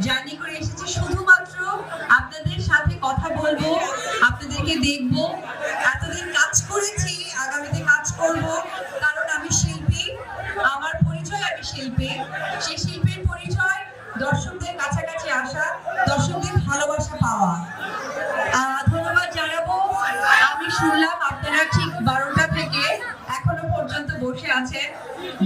Journey করে এসেছি শুধুমাত্র আপনাদের সাথে কথা বলবো, আপনাদেরকে দেখবো। এতদিন কাজ করেছি, আগামীতে কাজ করব, কারণ আমি শিল্পী, আমার পরিচয় আমি শিল্পী। সেই শিল্পীর পরিচয় দর্শকদের কাছাকাছি আসা, দর্শকদের ভালোবাসা পাওয়া। ধন্যবাদ জানাবো। আমি শুনলাম আপনারা ঠিক 12টা থেকে এখনো পর্যন্ত বসে আছেন,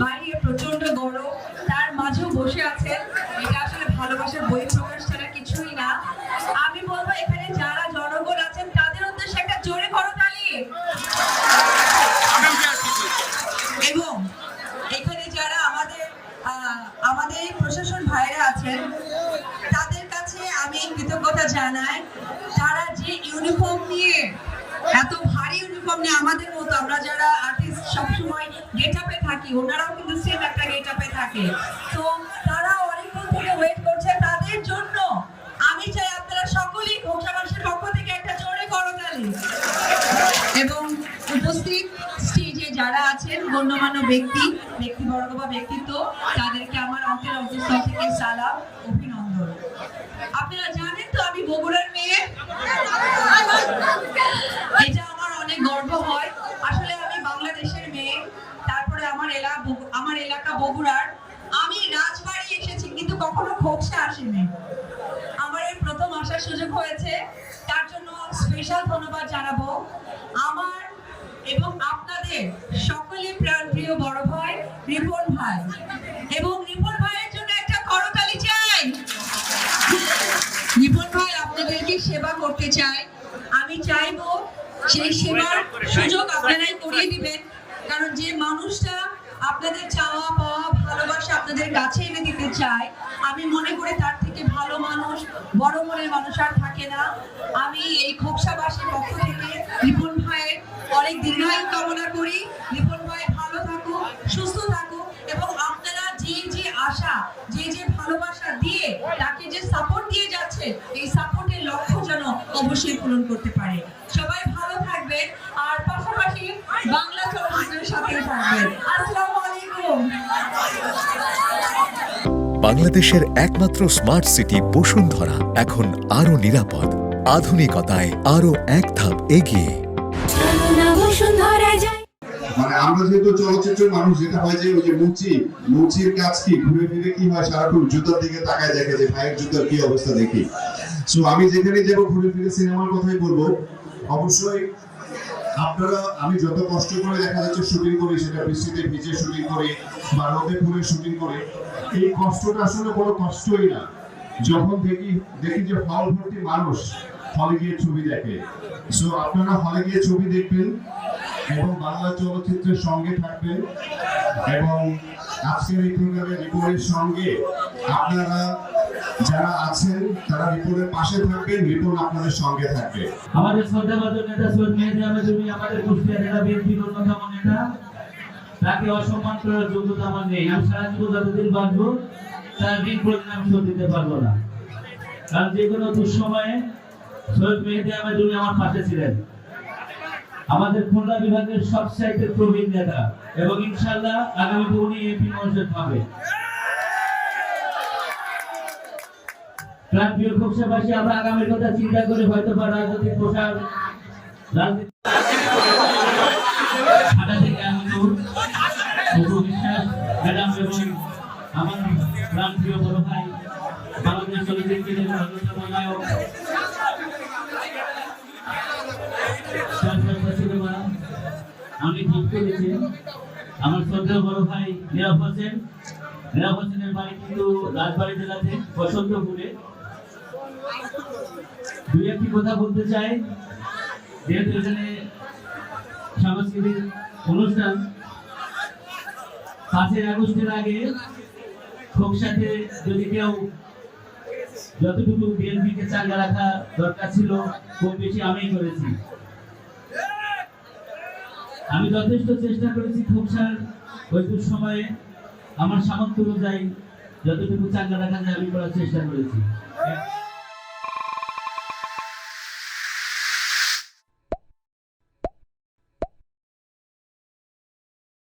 বাইরে প্রচন্ড গরম, তার মাঝেও বসে আছেন। এটা আসলে ভালোবাসার বহিঃপ্রকাশ ছাড়া কিছুই না। আমি বলবো এখানে যারা জনগণ আছেন তাদের উদ্দেশ্যে একটা জোরে করতালি, এবং এখানে যারা আমাদের প্রশাসন ভাইরা আছেন তাদের কাছে আমি কৃতজ্ঞতা জানাই। তারা যে ইউনিফর্ম নিয়ে, এত ভারী ইউনিফর্ম নিয়ে, আমাদের মতো আমরা যারা আর্টিস্ট সবসময় গেট আপে থাকি, ওনারাও কিন্তু সেম একটা গেট আপে থাকে। তো তারা অনেকক্ষণ থেকে ওয়েট করছে, তাদের জন্য আমি চাই আপনারা সকলেই ঘোষাবাসের পক্ষ থেকে একটা জোরে করতালি। এবং উপস্থিত স্টেজে যারা আছেন গণ্যমান্য ব্যক্তিবর্গ বা ব্যক্তিত্ব, তাদেরকে আমার অন্তরের অন্তঃস্থল থেকে সালাম, অভিনন্দন। আপনারা জানেন তো আমি বগুড়ার মেয়ে, এটা আমার অনেক গর্ব হয়। আসলে আমি বাংলাদেশের মেয়ে, তারপরে আমার এলাকা বগুড়ার। আমি রাজবাড়ি এসেছি কিন্তু কখনো খোকসা আসিনি। আমার এই প্রথম আসার সুযোগ হয়েছে, তার জন্য স্পেশাল ধন্যবাদ জানাবো আমার এবং আপনাদের সকলের প্রাণপ্রিয় বড় ভাই রিপন ভাই। এবং রিপন ভাইয়ের জন্য একটা করতালি চাই। রিপন ভাই আপনাদেরকে সেবা করতে চাই, আমি চাইবো সেই সেবার সুযোগ আপনারাই করিয়ে দিবেন। কারণ যে মানুষটা আপনাদের চাওয়া পাওয়া ভালোবাসা আপনাদের কাছে এনে দিতে চায়, আমি মনে করি তার থেকে ভালো মানুষ, বড় মনের মানুষ আর থাকে না। আমি এই খোকসাবাসীর পক্ষ থেকে রিপন ভাইয়ের অনেক দীর্ঘায়ু কামনা করি। রিপন ভাই ভালো থাকুক, সুস্থ থাকুক, এবং আপনারা যে আশা, যে ভালোবাসা দিয়ে তাকে যে সাপোর্ট দিয়ে যাচ্ছে, এই সাপোর্টের লক্ষ্য যেন অবশ্যই পূরণ করতে পারে। সবাই ভালো থাকবেন, আর পাশাপাশি বাংলা চলচ্চিত্রের সাথে থাকবেন। আসসালামু আলাইকুম। বাংলাদেশের একমাত্র স্মার্ট সিটি বসুন্ধরা এখন আরো নিরাপদ, আধুনিকতায় আরো এক ধাপ এগিয়ে। মানে আমরা যেহেতু চলচ্চিত্রের মানুষ, যেটা হয় যে ওই যে মুচির কাজ কি ঘুরে ফিরে কি হয়, সারাক্ষণ জুতার দিকে তাকায় দেখে যে ভাইয়ের জুতার কি অবস্থা দেখি। সো আমি যেখানে যাবো ঘুরে ফিরে সিনেমার কথাই বলবো। অবশ্যই আপনারা, আমি যত কষ্ট করে দেখা যাচ্ছে শুটিং করি, সেটা বৃষ্টিতে ভিজে শুটিং করি বা রোদে পুড়ে শুটিং করি, এই কষ্টটা আসলে কোনো কষ্টই না যখন দেখি যে হল ভর্তি মানুষ হলে গিয়ে ছবি দেখে। সো আপনারা হলে গিয়ে ছবি দেখবেন এবং বাংলা চলচ্চিত্রের সঙ্গে থাকবেন, এবং আজকের এই প্রোগ্রামে রিপনের সঙ্গে আপনারা যারা আছেন তারা রিপনের পাশে থাকবেন, রিপন আপনাদের সঙ্গে থাকবে। আমাদের শ্রদ্ধাভাজন নেতা সৈয়দ মেহেদী আহমেদ রুমি, আমাদের কুষ্টিয়া জেলা বিএনপির অন্যতম নেতা, তাকে অসম্মান করার যোগ্যতা আমার নেই। আমি সারা জীবন যতদিন বাঁচবো তার ঋণ প্রতিদিন আমি শোধ দিতে পারবো না। কারণ যে কোনো দুঃসময়ে সৈয়দ মেহেদী আহমেদ রুমি আমার পাশে ছিলেন। আমাদের খুলনা বিভাগের সবচাইতে প্রবীণ নেতা, এবং ইনশাআল্লাহ আগামীতে উনি এমপি মনোনয়ন পাবে। প্রাণপ্রিয় খোকসাবাসী, আমরা আগামীর কথা চিন্তা করে হয়তো বা রাজনৈতিক প্রসার ম্যাডাম এবং আমার প্রাণপ্রিয় বড় ভাই, বাংলাদেশ চলচ্চিত্রের অন্যতম নায়ক আমি ঠিক করেছি আমার শ্রদ্ধেয় বড় ভাই নীরব হোসেনের বাড়ি কিন্তু রাজবাড়ী জেলাতে বসন্তপুরে। দুই একটি কথা বলতে চাই, যেহেতু এখানে সাংস্কৃতিক অনুষ্ঠান। 5ই আগস্টের আগে খোকসাতে যদি কেউ যতটুকু বিএনপিকে চাঙ্গা রাখা দরকার ছিল, খুব বেশি আমিই করেছি। আমি যথেষ্ট চেষ্টা করেছি খোকসার ওই সময়ে আমার সামর্থ্য অনুযায়ী যতটুকু চাঙ্গা রাখা যায় আমি করার চেষ্টা করেছি।